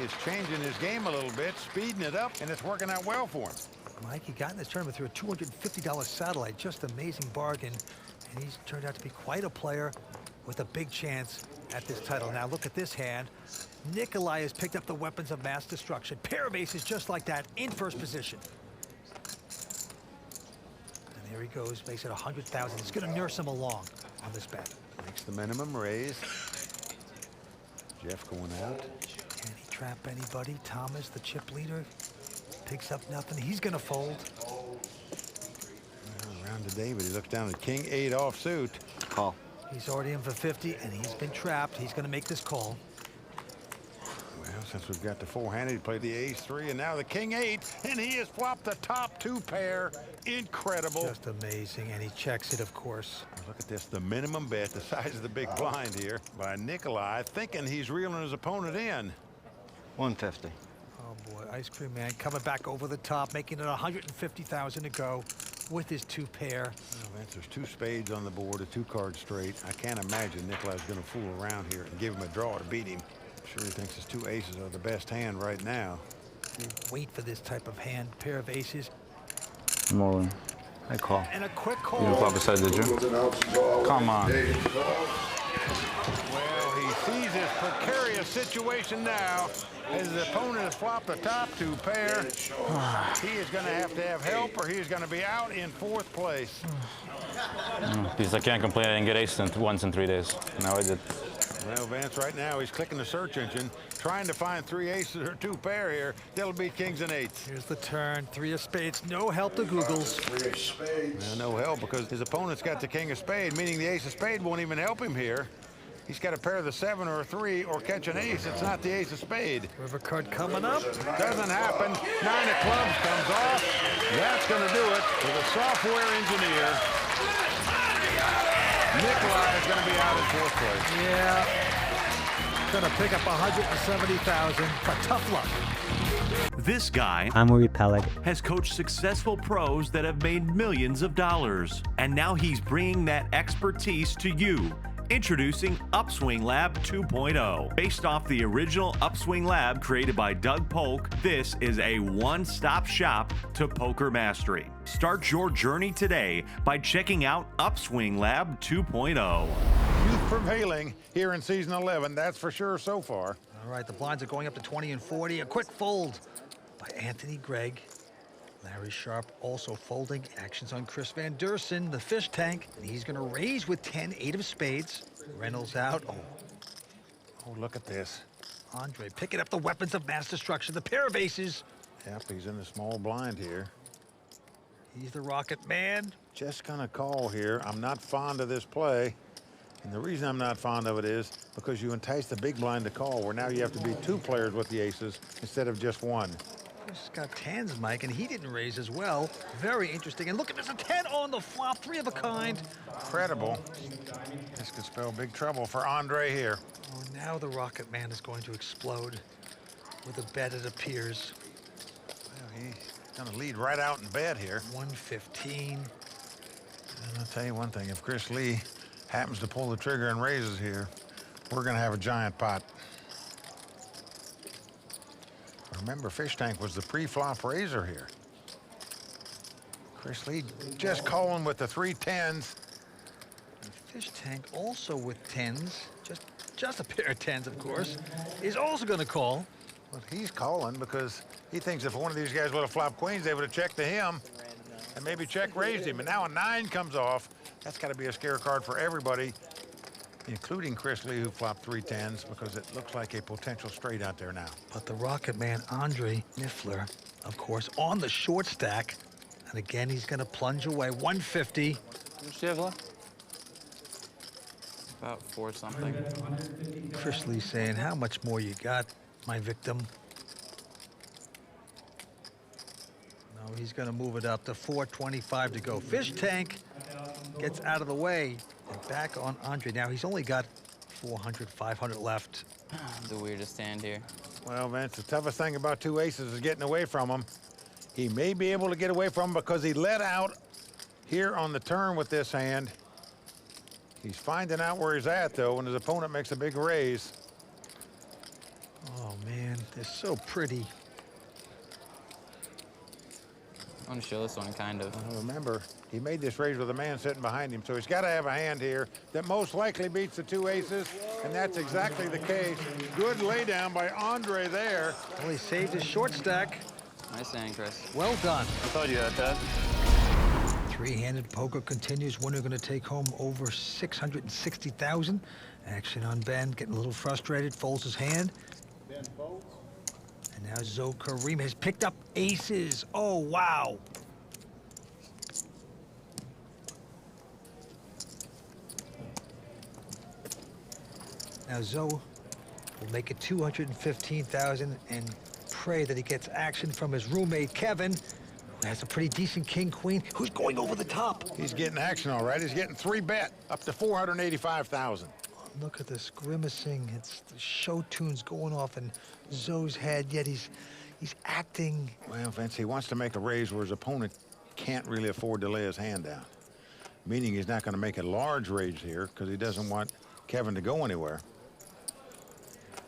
is changing his game a little bit, speeding it up, and it's working out well for him. Mike, he got in this tournament through a $250 satellite. Just amazing bargain. And he's turned out to be quite a player with a big chance at this title. Now look at this hand. Nikolai has picked up the weapons of mass destruction. Pair of aces just like that in first position. And there he goes, makes it 100,000. It's going to nurse him along on this bet. Makes the minimum raise. Jeff going out. Can he trap anybody? Thomas, the chip leader, picks up nothing. He's going to fold. Around to David. He looks down at King 8 offsuit. Call. He's already in for 50, and he's been trapped. He's going to make this call. Well, since we've got the four-handed, he played the ace 3, and now the King 8, and he has flopped the top 2 pair. Incredible. Just amazing, and he checks it, of course. Look at this, the minimum bet, the size of the big blind here by Nikolai, thinking he's reeling his opponent in. 150. Oh boy, Ice Cream Man coming back over the top, making it 150,000 to go with his 2 pair. Well, Vince, there's 2 spades on the board, a 2-card straight. I can't imagine Nikolai's going to fool around here and give him a draw to beat him. I'm sure he thinks his 2 aces are the best hand right now. You wait for this type of hand, pair of aces. More. I call. And a quick call. You didn't flop beside, did you? Come on. Well, he sees his precarious situation now. As his opponent has flopped the top 2 pair, he is going to have help, or he's going to be out in 4th place. Because I can't complain. I didn't get ace once in 3 days. Now I did. Well, Vance, right now he's clicking the search engine, trying to find 3 aces or 2 pair here. That'll beat kings and 8s. Here's the turn, 3 of spades, no help to Googles. 3 of spades. Well, no help because his opponent's got the king of spade, meaning the ace of spade won't even help him here. He's got to pair the 7 or a 3 or catch an ace. It's not the ace of spade. River card coming up. Doesn't happen. 9 of clubs comes off. That's going to do it for the software engineer. Nikolai is going to be out in 4th place. Yeah. Going to pick up 170,000, but tough luck. This guy, Amory Pellet, has coached successful pros that have made millions of dollars. And now he's bringing that expertise to you. Introducing Upswing Lab 2.0. Based off the original Upswing Lab created by Doug Polk, this is a one-stop shop to poker mastery. Start your journey today by checking out Upswing Lab 2.0. Youth prevailing here in season 11, that's for sure so far. All right, the blinds are going up to 20 and 40. A quick fold by Anthony Gregg. Larry Sharp also folding. Actions on Chris Van Dursen, the fish tank. And he's going to raise with 10, 8 of spades. Reynolds out. Oh, look at this. Andre picking up the weapons of mass destruction, the pair of aces. Yep, he's in the small blind here. He's the rocket man. Just gonna call here. I'm not fond of this play. And the reason I'm not fond of it is because you entice the big blind to call, where now you have to be 2 players with the aces instead of just 1. He's got 10s, Mike, and he didn't raise as well. Very interesting. And look at this, a 10 on the flop, 3 of a kind. Incredible. This could spell big trouble for Andre here. Oh, now the rocket man is going to explode with a bet, it appears. Well, he's gonna lead right out in bed here. 115. And I'll tell you one thing, if Chris Lee happens to pull the trigger and raises here, we're gonna have a giant pot. Remember, Fish Tank was the pre-flop raiser here. Chris Lee just calling with the 3 10s. Fish Tank also with 10s, just a pair of 10s, of course, is also going to call. Well, he's calling because he thinks if one of these guys would have flopped queens, they would have checked to him and maybe check raised him. And now a 9 comes off. That's got to be a scare card for everybody, including Chris Lee, who flopped 3 10s, because it looks like a potential straight out there now. But the rocket man, Andre Niffler, of course, on the short stack. And again, he's going to plunge away. 150. About 4 something. Chris Lee saying, how much more you got, my victim? No, he's going to move it up to 425 to go. Fish Tank gets out of the way. And back on Andre. Now, he's only got 400, 500 left. The weirdest hand here. Well, Vince, the toughest thing about 2 aces is getting away from him. He may be able to get away from him because he let out here on the turn with this hand. He's finding out where he's at, though, when his opponent makes a big raise. Oh, man. They're so pretty. I want to show this one, kind of. Remember, he made this raise with a man sitting behind him, so he's got to have a hand here that most likely beats the two aces, and that's exactly the case. Good lay down by Andre there. Well, he saved his short stack. Nice hand, Chris. Well done. I thought you had that. Three-handed poker continues. Winner going to take home over $660,000. Action on Ben, getting a little frustrated, folds his hand. Ben folds. And now Zoe Kareem has picked up aces. Oh, wow. Now Zoe will make it $215,000 and pray that he gets action from his roommate, Kevin, who has a pretty decent king-queen, who's going over the top. He's getting action all right. He's getting 3-bet, up to $485,000. Look at this grimacing. It's the show tunes going off in Zoe's head, yet he's acting. Well, Vince, he wants to make a raise where his opponent can't really afford to lay his hand down, meaning he's not going to make a large raise here because he doesn't want Kevin to go anywhere.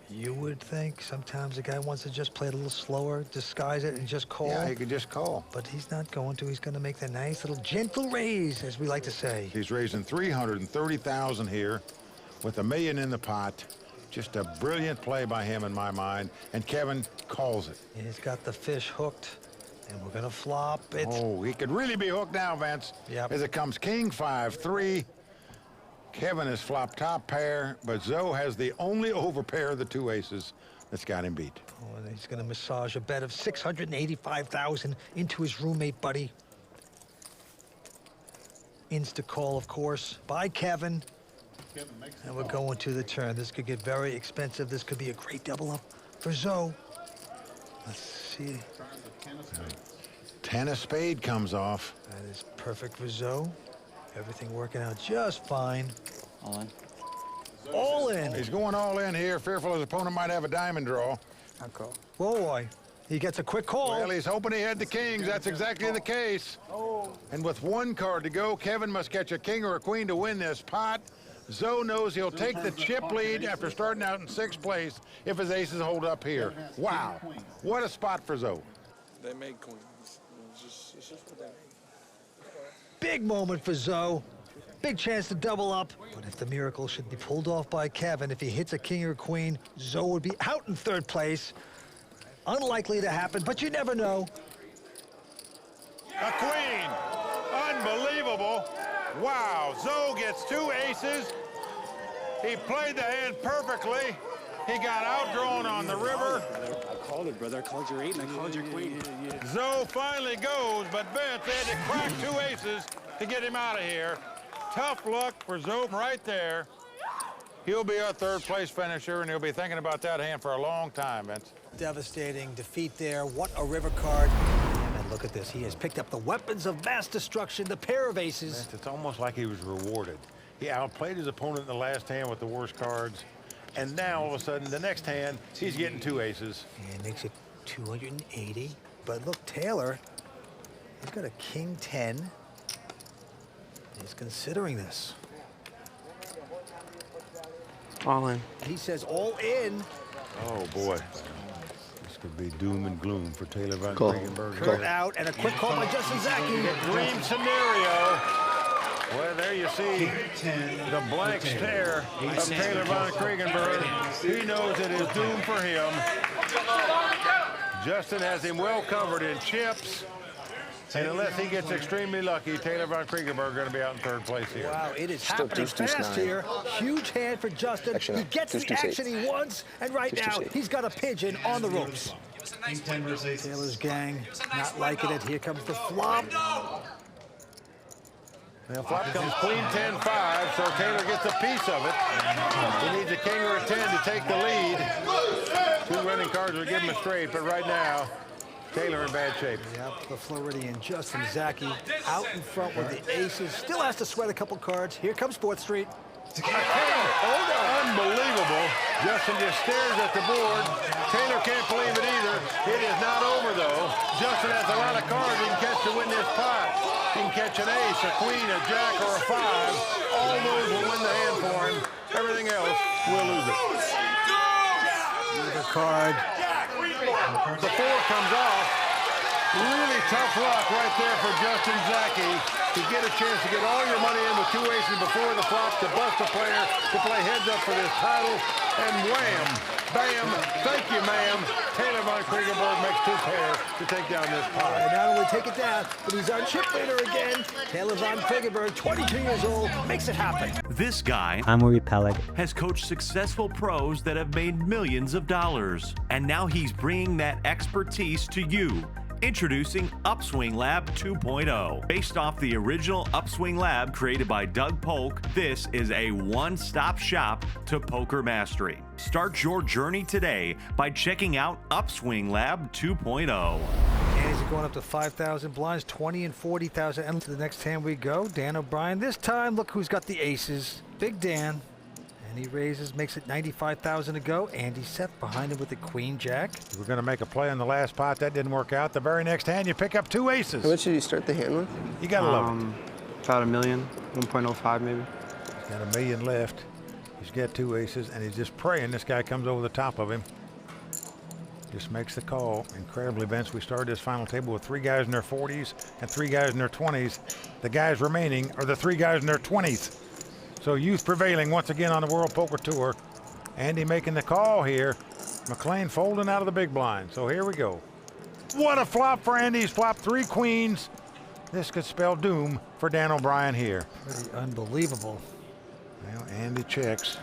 You would think sometimes a guy wants to just play it a little slower, disguise it, and just call. Yeah, he could just call. But he's not going to. He's going to make the nice little gentle raise, as we like to say. He's raising $330,000 here with $1 million in the pot. Just a brilliant play by him in my mind, and Kevin calls it. He's got the fish hooked, and we're going to flop it. Oh, he could really be hooked now, Vince. Yep. As it comes king 5-3. Kevin has flopped top pair, but Zoe has the only overpair of the two aces that's got him beat. Oh, and he's going to massage a bet of $685,000 into his roommate, buddy. Insta call, of course, by Kevin. And we're going to the turn. This could get very expensive. This could be a great double up for Zoe. Let's see. Ten of spade comes off. That is perfect for Zoe. Everything working out just fine. All in. All in. He's going all in here, fearful his opponent might have a diamond draw. I'll call. Whoa, boy. He gets a quick call. Well, he's hoping he had the kings. That's exactly the case. And with one card to go, Kevin must catch a king or a queen to win this pot. Zoe knows he'll take the chip lead after starting out in 6th place if his aces hold up here. Wow. What a spot for Zoe. They made queens. It's just what they made. Big moment for Zoe. Big chance to double up. But if the miracle should be pulled off by Kevin, if he hits a king or a queen, Zoe would be out in 3rd place. Unlikely to happen, but you never know. A queen. Unbelievable. Wow. Zoe gets 2 aces. He played the hand perfectly. He got outdrawn on the river. I called it, brother. I called your 8 and I called your queen. Zoe finally goes, but Vince had to crack 2 aces to get him out of here. Tough luck for Zoe right there. He'll be a 3rd place finisher, and he'll be thinking about that hand for a long time, Vince. Devastating defeat there. What a river card. And look at this. He has picked up the weapons of mass destruction, the pair of aces. Vince, it's almost like he was rewarded. He outplayed his opponent in the last hand with the worst cards. And now, all of a sudden, the next hand, he's getting 2 aces. And makes it 280. But look, Taylor, he's got a king 10. He's considering this. All in. He says all in. Oh, boy. This could be doom and gloom for Taylor Van Call. Kriegenberg. Kurt out, and a quick call by Justin Zaki. Dream scenario. Well, there you see the blank stare of Taylor Van Kriegenberg. He knows it is doom for him. Justin has him well covered in chips. And unless he gets extremely lucky, Taylor Van Kriegenberg going to be out in 3rd place here. Wow, it is happening fast here. Huge hand for Justin. He gets the action he wants, and right now he's got a pigeon on the ropes. Taylor's gang not liking it. Here comes the flop. Well, flop comes queen 10-5, so Taylor gets a piece of it. He needs a king or a 10 to take the lead. 2 running cards will give him a straight, but right now, Taylor in bad shape. Yep, the Floridian Justin Zaki out in front with the aces. Still has to sweat a couple cards. Here comes 4th Street. Unbelievable. Justin just stares at the board. Taylor can't believe it either. It is not over, though. Justin has a lot of cards he can catch to win this pot. He can catch an ace, a queen, a jack, or a 5. All those will win the hand for him. Everything else will lose it. The card. The 4 comes off. Really tough luck right there for Justin Zaki to get a chance to get all your money in with 2 aces before the flop to bust a player to play heads up for this title. And wham, bam, thank you, ma'am. Taylor Von Kriegenberg makes 2 pair to take down this pot. And not only take it down, but he's our chip leader again. Taylor Von Kriegenberg, 22 years old, makes it happen. This guy Amory Pellet has coached successful pros that have made millions of dollars. And now he's bringing that expertise to you. Introducing Upswing Lab 2.0. Based off the original Upswing Lab created by Doug Polk, this is a one-stop shop to poker mastery. Start your journey today by checking out Upswing Lab 2.0. And he's going up to 5,000 blinds, 20 and 40,000. And to the next hand we go. Dan O'Brien. This time, look who's got the aces. Big Dan. And he raises, makes it 95,000 to go. Andy Seth behind him with the queen jack. You were going to make a play on the last pot. That didn't work out. The very next hand, you pick up 2 aces. How much did you start the hand with? You got to love it. About $1 million, 1.05 maybe. He's got $1 million left. He's got 2 aces, and he's just praying this guy comes over the top of him. Just makes the call. Incredibly, Vince, we started this final table with 3 guys in their 40s and 3 guys in their 20s. The guys remaining are the 3 guys in their 20s. So youth prevailing once again on the World Poker Tour. Andy making the call here. McLean folding out of the big blind. So here we go. What a flop for Andy. He's flopped 3 queens. This could spell doom for Dan O'Brien here. Pretty unbelievable. Well, Andy checks.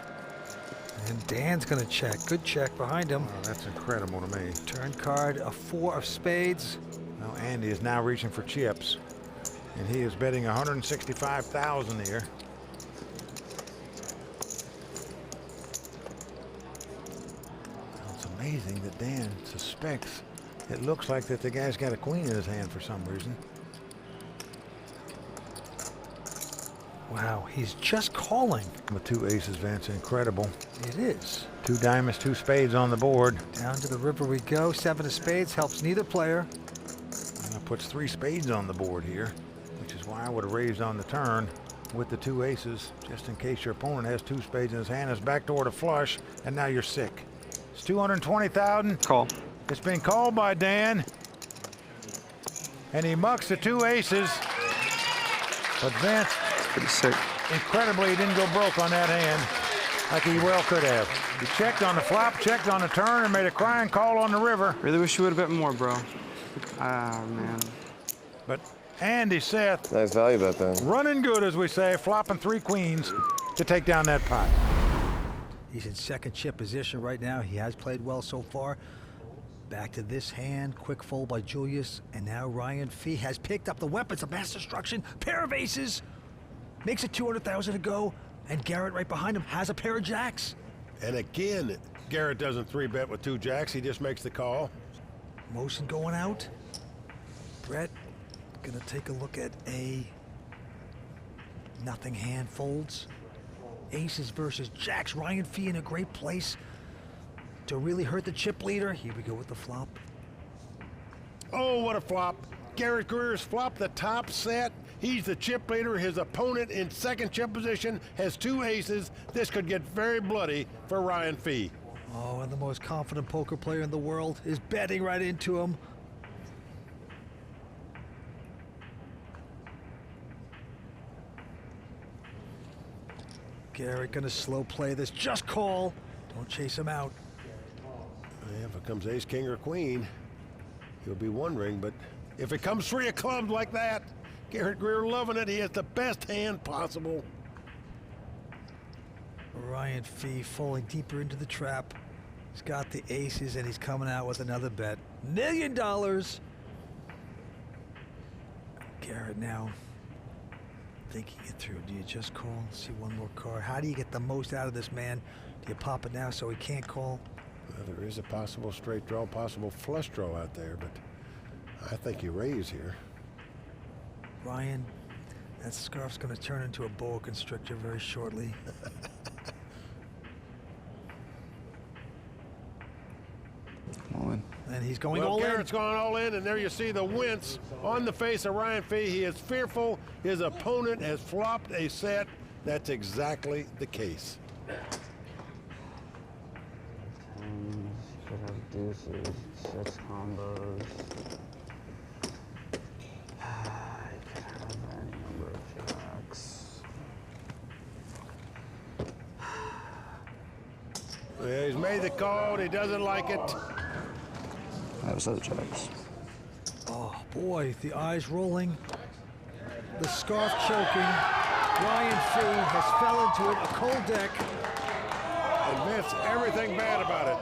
And Dan's going to check. Good check behind him. Oh, that's incredible to me. Turn card, a 4 of spades. Well, Andy is now reaching for chips. And he is betting 165,000 here. Amazing that Dan suspects. It looks like that the guy's got a queen in his hand for some reason. Wow, he's just calling. With 2 aces, Vance, incredible. It is. 2 diamonds, 2 spades on the board. Down to the river we go. 7 of spades helps neither player. Puts 3 spades on the board here, which is why I would have raised on the turn with the 2 aces, just in case your opponent has 2 spades in his hand. His backdoor to flush, and now you're sick. It's 220,000. Call. It's been called by Dan. And he mucks the 2 aces. But Vince, Pretty sick. incredibly, he didn't go broke on that hand like he well could have. He checked on the flop, checked on the turn, and made a crying call on the river. Really wish you would have bet more, bro. Ah, man. But Andy Seth, Nice value bet then. running good, as we say, flopping 3 queens to take down that pot. He's in second chip position right now. He has played well so far. Back to this hand. Quick fold by Julius. And now Ryan Fee has picked up the weapons of mass destruction. Pair of aces. Makes it 200,000 to go. And Garrett right behind him has a pair of jacks. And again, Garrett doesn't 3-bet with 2 jacks. He just makes the call. Motion going out. Brett gonna take a look at a nothing hand folds. Aces versus jacks. Ryan Fee in a great place to really hurt the chip leader. Here we go with the flop. Oh, what a flop. Garrett Greer's flopped the top set. He's the chip leader. His opponent in second chip position has 2 aces. This could get very bloody for Ryan Fee. Oh, and the most confident poker player in the world is betting right into him. Garrett gonna slow play this. Just call. Don't chase him out. Yeah, if it comes ace, king, or queen, you'll be wondering, but if it comes 3 of clubs like that, Garrett Greer loving it. He has the best hand possible. Ryan Fee falling deeper into the trap. He's got the aces and he's coming out with another bet. $1 million. Garrett now thinking it through. Do you just call? See one more card. How do you get the most out of this man? Do you pop it now so he can't call? Well, there is a possible straight draw, possible flush draw out there, but I think you raise here. Ryan, that scarf's going to turn into a boa constrictor very shortly. All in. And he's going Well, all Garrett's in. gone all in, and there you see the wince on the face of Ryan Fee. He is fearful. His opponent has flopped a set. That's exactly the case. deuces, 6 combos. You could have any number of jacks. Yeah, he's made the call. He doesn't like it. I have other jacks. Oh, boy, the eyes rolling. The scarf choking. Ryan Fee has fell into it, a cold deck. And Vince, everything bad about it.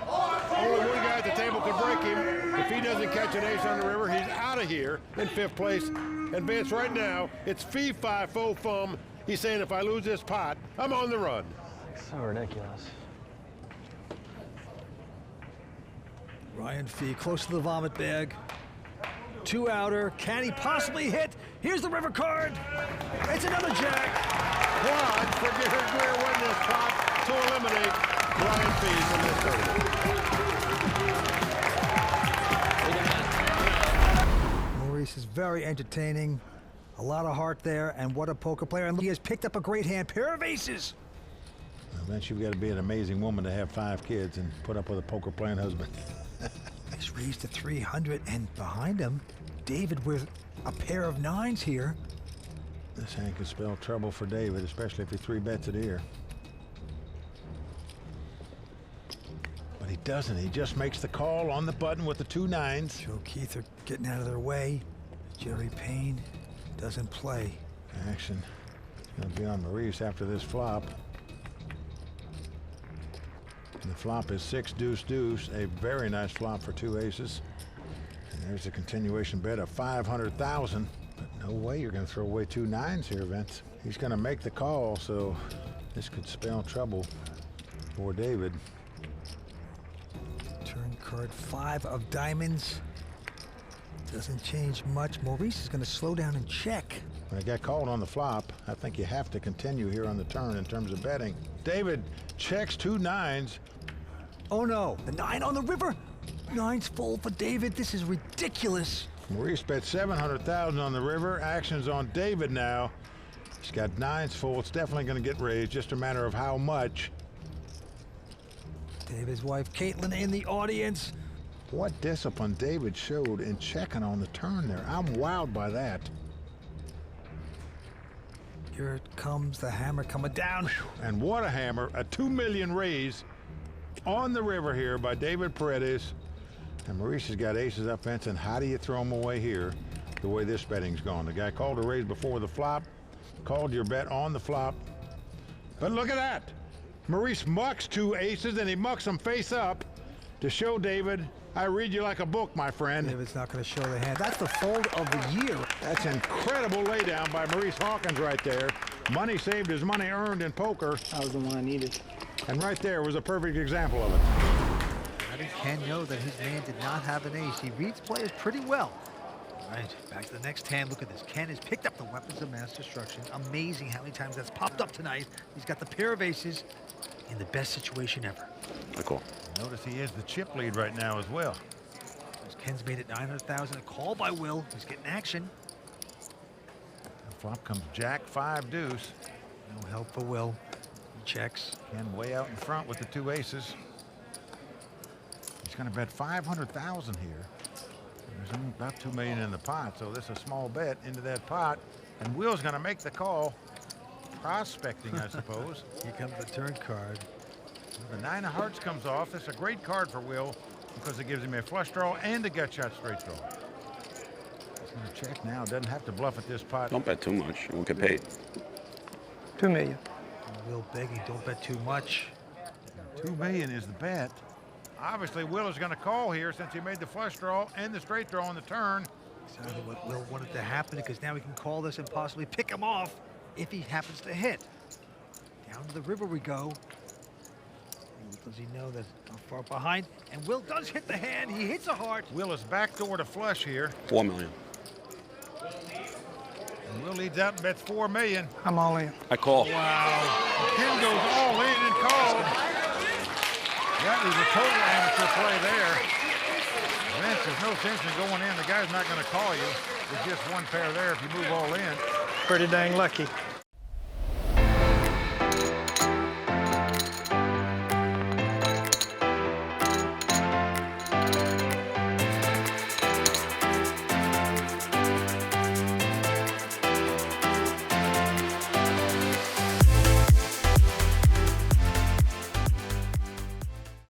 Only one guy at the table could break him. If he doesn't catch an ace on the river, he's out of here in 5th place. And Vince, right now, it's fee, fi, fo, fum. He's saying if I lose this pot, I'm on the run. So ridiculous. Ryan Fee close to the vomit bag. 2 outer. Can he possibly hit? Here's the river card. It's another jack. Quad for Garrett Greer win this pot to eliminate Ryan Fee from this tournament. Maurice is very entertaining. A lot of heart there, and what a poker player. And he has picked up a great hand. Pair of aces. Well, Vince, you've got to be an amazing woman to have 5 kids and put up with a poker playing husband. He's raised to 300, and behind him, David with a pair of 9s here. This hand could spell trouble for David, especially if he 3-bets it here. But he doesn't. He just makes the call on the button with the 2 9s. Joe Keith are getting out of their way. Jerry Payne doesn't play. Action is going to be on Maurice after this flop. And the flop is 6 deuce deuce, a very nice flop for 2 aces. And there's a continuation bet of 500,000. But no way you're going to throw away 2 9s here, Vince. He's going to make the call, so this could spell trouble for David. Turn card 5 of diamonds. Doesn't change much. Maurice is going to slow down and check. When it got called on the flop, I think you have to continue here on the turn in terms of betting. David checks 2 9s. Oh no, the 9 on the river. 9's full for David. This is ridiculous. Maurice bet 700,000 on the river. Action's on David now. He's got 9s full. It's definitely going to get raised, just a matter of how much. David's wife, Caitlin, in the audience. What discipline David showed in checking on the turn there. I'm wowed by that. Here it comes, the hammer coming down. And what a hammer. A $2 million raise on the river here by David Paredes. And Maurice has got aces up, Vince, and how do you throw them away here the way this betting's gone? The guy called a raise before the flop, called your bet on the flop. But look at that. Maurice mucks 2 aces, and he mucks them face up to show David, I read you like a book, my friend. David's not going to show the hand. That's the fold of the year. That's incredible laydown by Maurice Hawkins right there. Money saved is money earned in poker. That was the one I needed. And right there was a perfect example of it. How did Ken know that his man did not have an ace? He reads players pretty well. All right, back to the next hand. Look at this. Ken has picked up the weapons of mass destruction. Amazing how many times that's popped up tonight. He's got the pair of aces in the best situation ever. Cool. Notice he is the chip lead right now as well. Ken's made it 900,000. A call by Will. He's getting action. The flop comes Jack 5 deuce. No help for Will. He checks. Ken way out in front with the 2 aces. He's going to bet 500,000 here. There's only about 2 million in the pot, so this is a small bet into that pot. And Will's going to make the call. Prospecting, I suppose. Here comes the turn card. The 9 of hearts comes off. This is a great card for Will because it gives him a flush draw and a gut shot straight draw. He's going to check now. Doesn't have to bluff at this pot. Don't bet too much. You won't get paid. 2 million. Will begging, don't bet too much. 2 million is the bet. Obviously, Will is going to call here since he made the flush draw and the straight draw on the turn. Exactly what Will wanted to happen, because now he can call this and possibly pick him off if he happens to hit. Down to the river we go. Does he know that how far behind? And Will does hit the hand. He hits a heart. Will is backdoor to flush here. 4 million. And Will leads out and bets 4 million. I'm all in. I call. Wow. Ken goes all in and called. That was a total amateur play there. Vince, there's no sense in going in. The guy's not going to call you. There's just one pair there if you move all in. Pretty dang lucky.